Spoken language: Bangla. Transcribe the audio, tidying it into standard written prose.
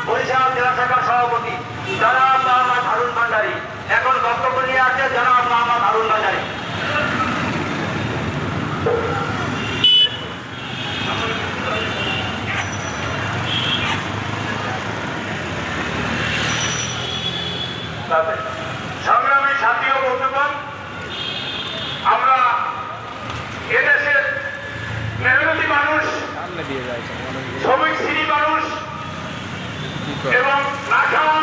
বরিশাল জেলা শাখার সভাপতি জনাব মোহাম্মদ হারুন ভান্ডারী এখন বক্তব্য নিয়ে আছে জনাব মোহাম্মদ হারুন ভান্ডারী। সংগ্রামী সাথী ও বন্ধুগণ, আমরা এদেশের মেহনতি মানুষ, শ্রমিক শ্রেণী মানুষ এবং না খাওয়া